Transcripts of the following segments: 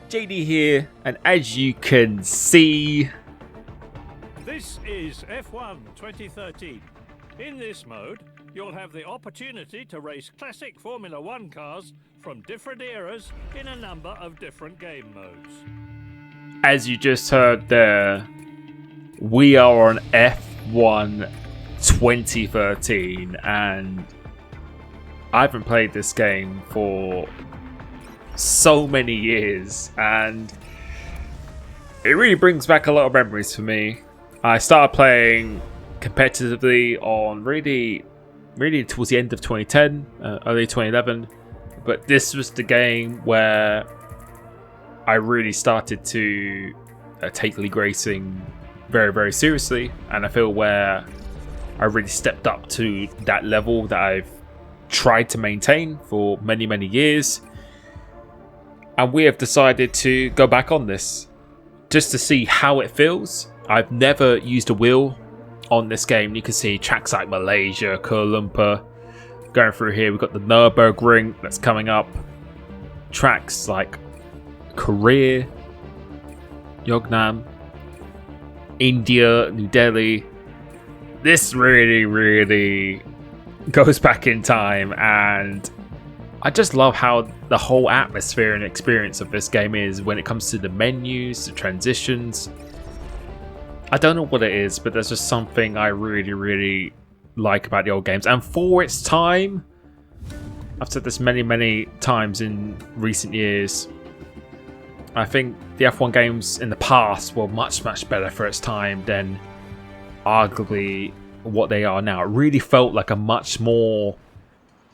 JD here, and as you can see, this is F1 2013. In this mode, you'll have the opportunity to race classic Formula One cars from different eras in a number of different game modes. As you just heard there, we are on F1 2013, and I haven't played this game for so many years, and it really brings back a lot of memories for me. I started playing competitively on really towards the end of 2010, early 2011, but this was the game where I really started to take league racing very, very seriously, and I feel where I really stepped up to that level that I've tried to maintain for many, many years. And we have decided to go back on this just to see how it feels. I've never used a wheel on this game. You can see tracks like Malaysia, Kuala Lumpur. Going through here, we've got the Nürburgring that's coming up. Tracks like Korea, Yeongnam, India, New Delhi. This really goes back in time, and I just love how the whole atmosphere and experience of this game is when it comes to the menus, the transitions. I don't know what it is, but there's just something I really like about the old games. And for its time, I've said this many times in recent years, I think the F1 games in the past were much better for its time than arguably what they are now. It really felt like a much more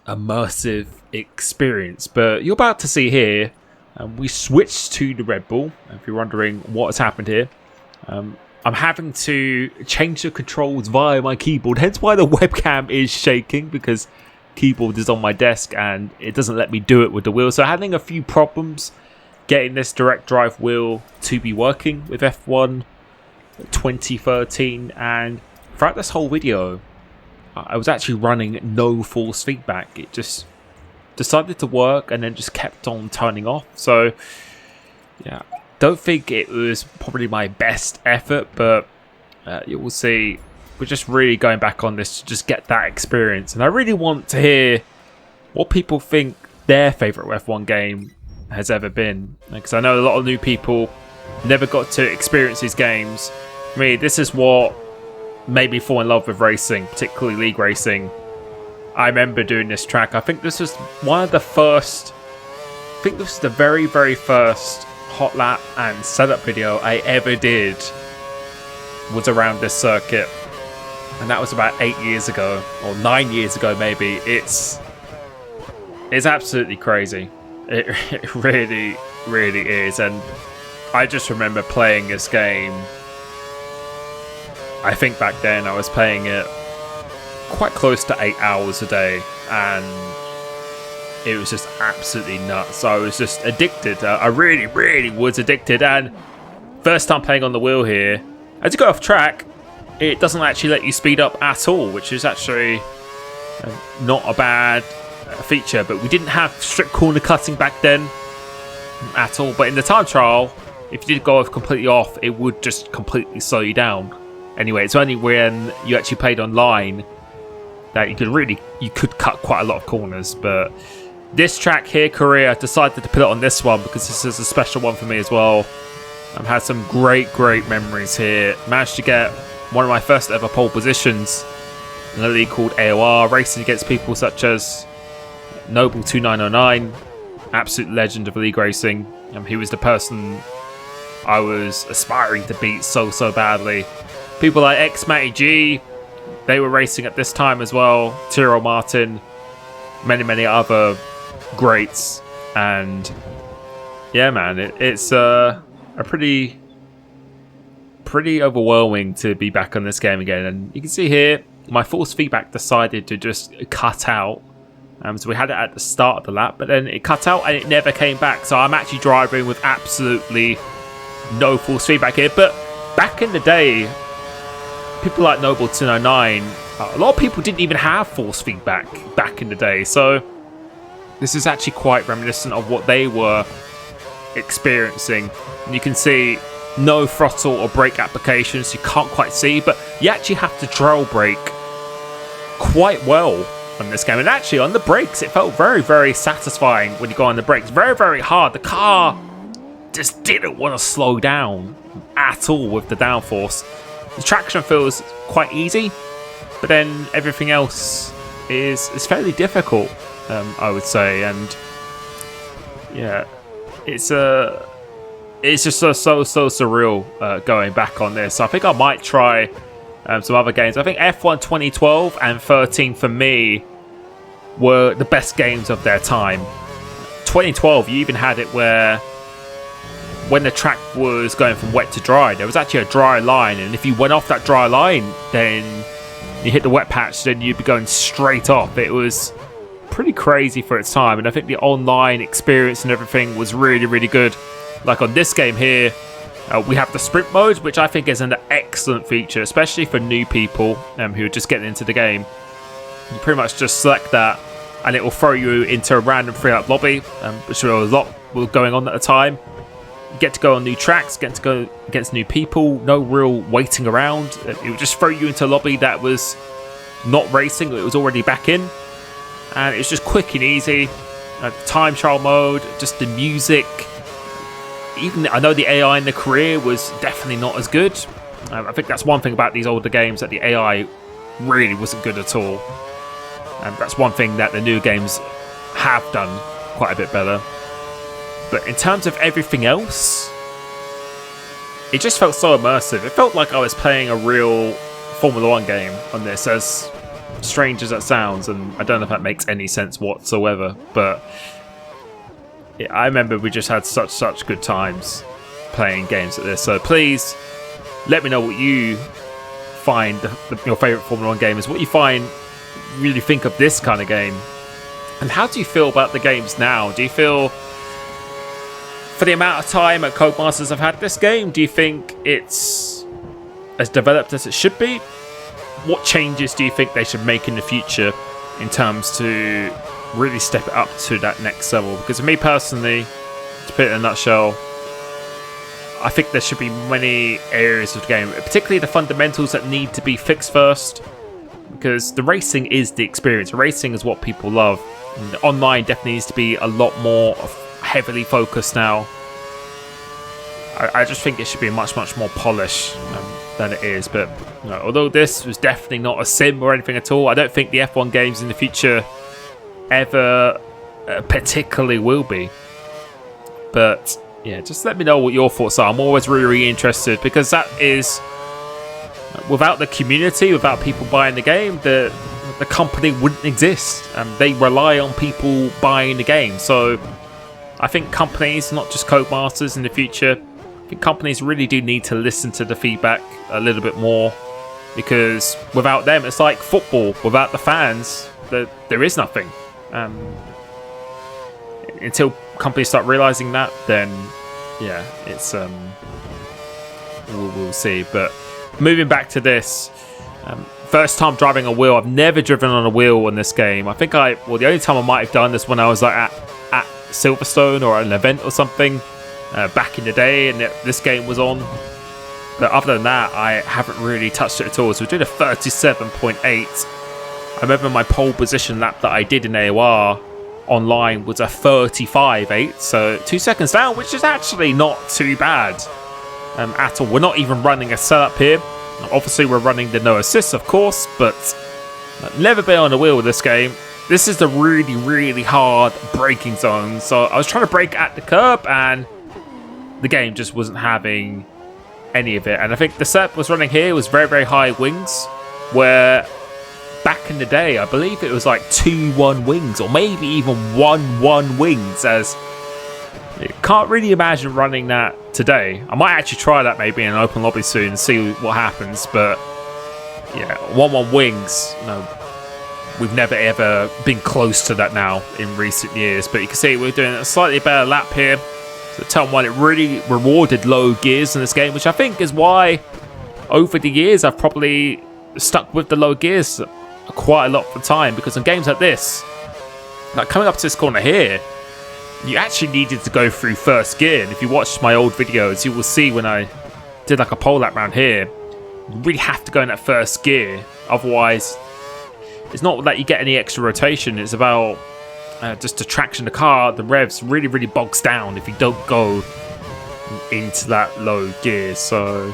immersive experience, but you're about to see here, we switched to the Red Bull. If you're wondering what has happened here, I'm having to change the controls via my keyboard, hence why the webcam is shaking, because keyboard is on my desk and it doesn't let me do it with the wheel. So having a few problems getting this direct drive wheel to be working with F1 2013, and throughout this whole video I was actually running no force feedback. It just decided to work and then just kept on turning off. So yeah, don't think it was probably my best effort, but you will see we're just really going back on this to just get that experience. And I really want to hear what people think their favourite F1 game has ever been, because I know a lot of new people never got to experience these games. For me, this is what made me fall in love with racing, particularly league racing. I remember doing this track. I think this was one of the first, I think this was the very first hot lap and setup video I ever did was around this circuit, and that was about 8 years ago or 9 years ago maybe. It's absolutely crazy. It really is. And I just remember playing this game. I think back then I was playing it quite close to 8 hours a day, and it was just absolutely nuts. So I was just addicted. I really was addicted. And first time playing on the wheel here, as you go off track, it doesn't actually let you speed up at all, which is actually not a bad feature. But we didn't have strict corner cutting back then at all. But in the time trial, if you did go completely off, it would just completely slow you down. Anyway, it's only when you actually played online that you could cut quite a lot of corners. But this track here, Korea, I decided to put it on this one because this is a special one for me as well. I've had some great memories here. Managed to get one of my first ever pole positions in a league called AOR, racing against people such as Noble 2909, absolute legend of league racing. He was the person I was aspiring to beat so badly. People like X Matty G, they were racing at this time as well. Tyrrell Martin, many other greats. And yeah, man, it's a pretty overwhelming to be back on this game again. And you can see here, my force feedback decided to just cut out. So we had it at the start of the lap, but then it cut out and it never came back. So I'm actually driving with absolutely no force feedback here. But back in the day, people like Noble209, a lot of people didn't even have force feedback back in the day. So this is actually quite reminiscent of what they were experiencing. And you can see no throttle or brake applications. You can't quite see, but you actually have to trail brake quite well on this game. And actually on the brakes, it felt very, very satisfying when you go on the brakes. Very, very hard. The car just didn't want to slow down at all with the downforce. The traction feels quite easy, but then everything else is fairly difficult, I would say. And yeah, it's just so surreal going back on this. So I think I might try some other games. I think F1 2012 and 13 for me were the best games of their time. 2012, you even had it where when the track was going from wet to dry, there was actually a dry line, and if you went off that dry line, then you hit the wet patch, then you'd be going straight off. It was pretty crazy for its time, and I think the online experience and everything was really, really good. Like on this game here, we have the sprint mode, which I think is an excellent feature, especially for new people who are just getting into the game. You pretty much just select that, and it will throw you into a random free-up lobby, which was a lot was going on at the time. You get to go on new tracks, get to go against new people, no real waiting around. It would just throw you into a lobby that was not racing, it was already back in. And it's just quick and easy. Time trial mode, just the music. Even I know the AI in the career was definitely not as good. I think that's one thing about these older games, that the AI really wasn't good at all. And that's one thing that the new games have done quite a bit better. But in terms of everything else, it just felt so immersive. It felt like I was playing a real Formula 1 game on this, as strange as that sounds, and I don't know if that makes any sense whatsoever, but yeah, I remember we just had such good times playing games like this. So please let me know what you find your favourite Formula 1 game is, what you really think of this kind of game, and how do you feel about the games now? Do you feel, for the amount of time at Codemasters have had this game, do you think it's as developed as it should be? What changes do you think they should make in the future in terms to really step it up to that next level? Because for me personally, to put it in a nutshell, I think there should be many areas of the game, particularly the fundamentals, that need to be fixed first. Because the racing is the experience. Racing is what people love. And online definitely needs to be a lot more heavily focused now. I just think it should be much more polished than it is. But although this was definitely not a sim or anything at all, I don't think the F1 games in the future ever particularly will be. But yeah, just let me know what your thoughts are. I'm always really interested, because that is, without the community, without people buying the game, the company wouldn't exist. They rely on people buying the game. So I think companies, not just Codemasters in the future, I think companies really do need to listen to the feedback a little bit more, because without them, it's like football. Without the fans, there is nothing. Until companies start realizing that, then yeah, it's we'll see. But moving back to this, first time driving a wheel. I've never driven on a wheel in this game. I think the only time I might have done this when I was like at Silverstone or at an event or something back in the day, and this game was on. But other than that, I haven't really touched it at all. So we're doing a 37.8. I remember my pole position lap that I did in AOR online was a 35.8, so 2 seconds down, which is actually not too bad at all. We're not even running a setup here. Obviously, we're running the no assist, of course, but I've never been on a wheel with this game. This is the really hard braking zone, so I was trying to brake at the curb, and the game just wasn't having any of it. And I think the setup was running here was very high wings, where back in the day, I believe it was like 2-1 wings, or maybe even 1-1 wings, as you can't really imagine running that today. I might actually try that maybe in an open lobby soon and see what happens, but yeah, 1-1 wings, we've never ever been close to that now in recent years. But you can see we're doing a slightly better lap here. So turn 1, it really rewarded low gears in this game, which I think is why over the years I've probably stuck with the low gears quite a lot of the time, because in games like this, like coming up to this corner here, you actually needed to go through first gear. And if you watch my old videos, you will see when I did like a pole lap round here, you really have to go in that first gear. Otherwise, it's not that you get any extra rotation. It's about just the traction of the car. The revs really, really bogs down if you don't go into that low gear. So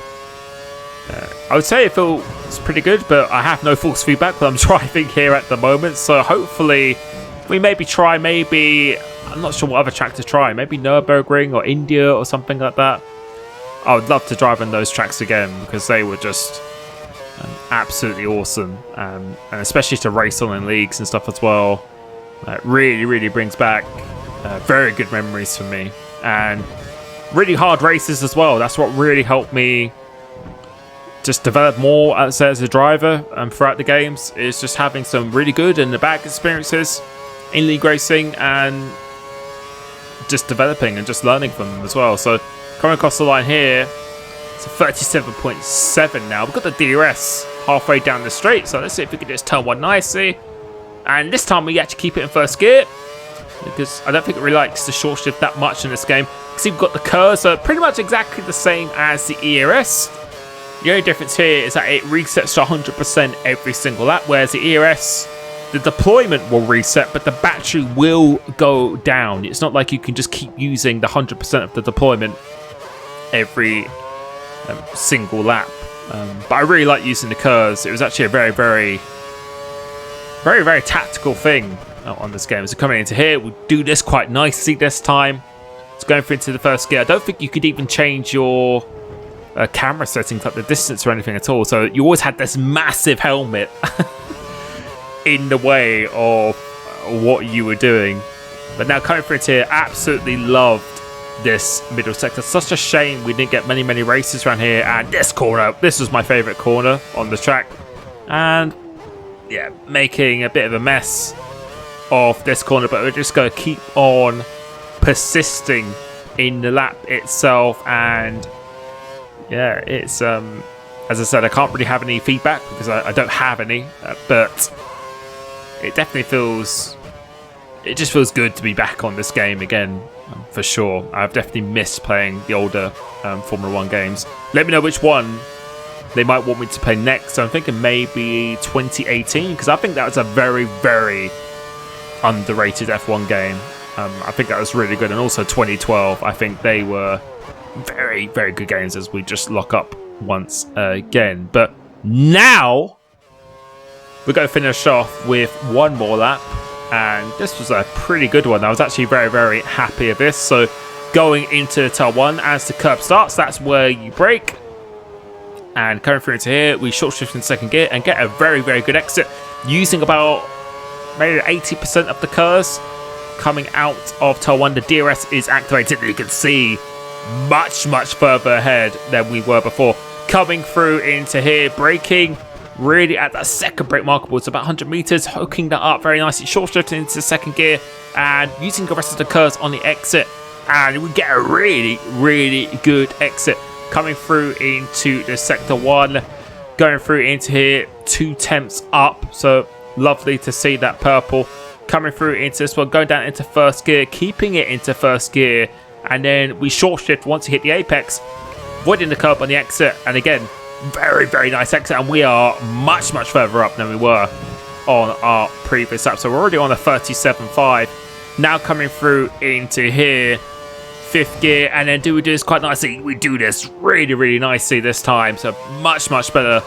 I would say it feels pretty good, but I have no false feedback. But I'm driving here at the moment, so hopefully we maybe try, I'm not sure what other track to try. Maybe Nürburgring or India or something like that. I would love to drive on those tracks again, because they were just absolutely awesome. And especially to race on in leagues and stuff as well. It really, really brings back very good memories for me. And really hard races as well. That's what really helped me just develop more as a driver throughout the games. Is just having some really good and bad experiences in league racing, and just developing and just learning from them as well. So coming across the line here, it's a 37.7 now. We've got the DRS halfway down the straight, so let's see if we can just turn 1 nicely. And this time we actually keep it in first gear, because I don't think it really likes to short shift that much in this game. See, we've got the curves are pretty much exactly the same as the ERS. The only difference here is that it resets to 100% every single lap, whereas the ERS, the deployment will reset, but the battery will go down. It's not like you can just keep using the 100% of the deployment every single lap. But I really like using the curves. It was actually a very, very, very, very tactical thing on this game. So coming into here, we'll do this quite nicely this time. It's going through into the first gear. I don't think you could even change your camera settings, like the distance or anything at all. So you always had this massive helmet in the way of what you were doing. But now coming through here, absolutely loved this middle sector. Such a shame we didn't get many races around here. And this corner, this was my favorite corner on the track. And yeah, making a bit of a mess of this corner, but we're just going to keep on persisting in the lap itself. And yeah, it's as I said, I can't really have any feedback because I don't have any, but it definitely feels, it just feels good to be back on this game again, for sure. I've definitely missed playing the older Formula 1 games. Let me know which one they might want me to play next. So I'm thinking maybe 2018, because I think that was a very, very underrated F1 game. I think that was really good. And also 2012, I think they were very, very good games as we just lock up once again. But now we're going to finish off with one more lap, and this was a pretty good one. I was actually very, very happy with this. So going into turn 1, as the curb starts, that's where you brake. And coming through into here, we short shift in second gear and get a very, very good exit, using about maybe 80% of the curves. Coming out of turn 1, the DRS is activated, and you can see much further ahead than we were before. Coming through into here, braking really at that second brake marker, it's about 100 meters, hooking that up very nicely, short shifting into second gear and using the rest of the curves on the exit, and we get a really, really good exit. Coming through into the sector 1, going through into here, 2 tenths up, so lovely to see that purple. Coming through into this one, going down into first gear, keeping it into first gear, and then we short shift once you hit the apex, avoiding the curb on the exit, and again, very, very nice exit, and we are much further up than we were on our previous lap. So we're already on a 37.5. Now coming through into here, 5th gear, and then do we do this quite nicely? We do this really, really nicely this time, so much better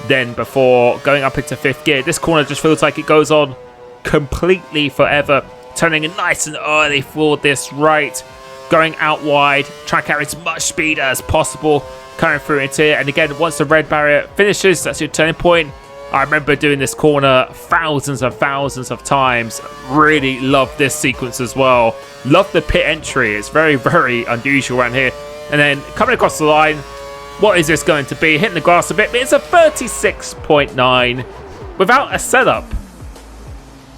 than before. Going up into 5th gear, this corner just feels like it goes on completely forever, turning in nice and early for this right, going out wide, trying to carry as much speed as possible, coming through into here, and again, once the red barrier finishes, that's your turning point. I remember doing this corner thousands of times. Really love this sequence as well. Love the pit entry. It's very, very unusual around here. And then coming across the line, what is this going to be? Hitting the grass a bit, but it's a 36.9 without a setup.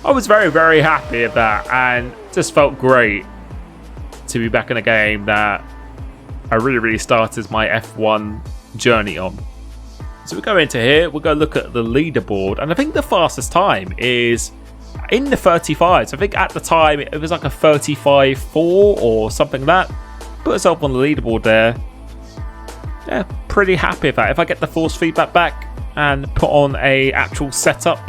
I was very, very happy with that, and just felt great to be back in a game that I really started my F1 journey on. So we go into here, we'll go look at the leaderboard, and I think the fastest time is in the 35s. I think at the time it was like a 35.4 or something like that. Put yourself on the leaderboard there. Yeah, pretty happy with that. If I get the force feedback back and put on a actual setup,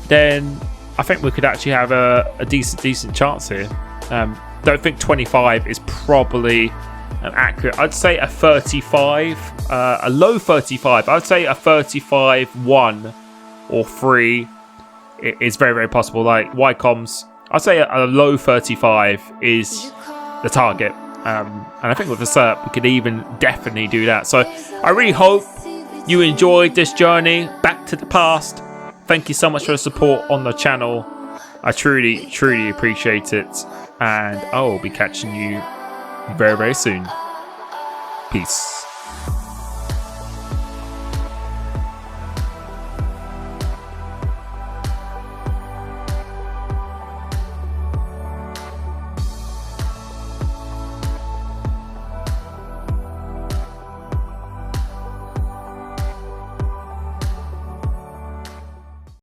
then I think we could actually have a decent chance here. Don't think 25 is probably accurate. I'd say a 35, a low 35. I'd say a 35.1 or 3 is very possible. Like Ycoms, I'd say a low 35 is the target. And I think with the setup, we could even definitely do that. So I really hope you enjoyed this journey back to the past. Thank you so much for the support on the channel. I truly appreciate it. And I will be catching you very soon. Peace.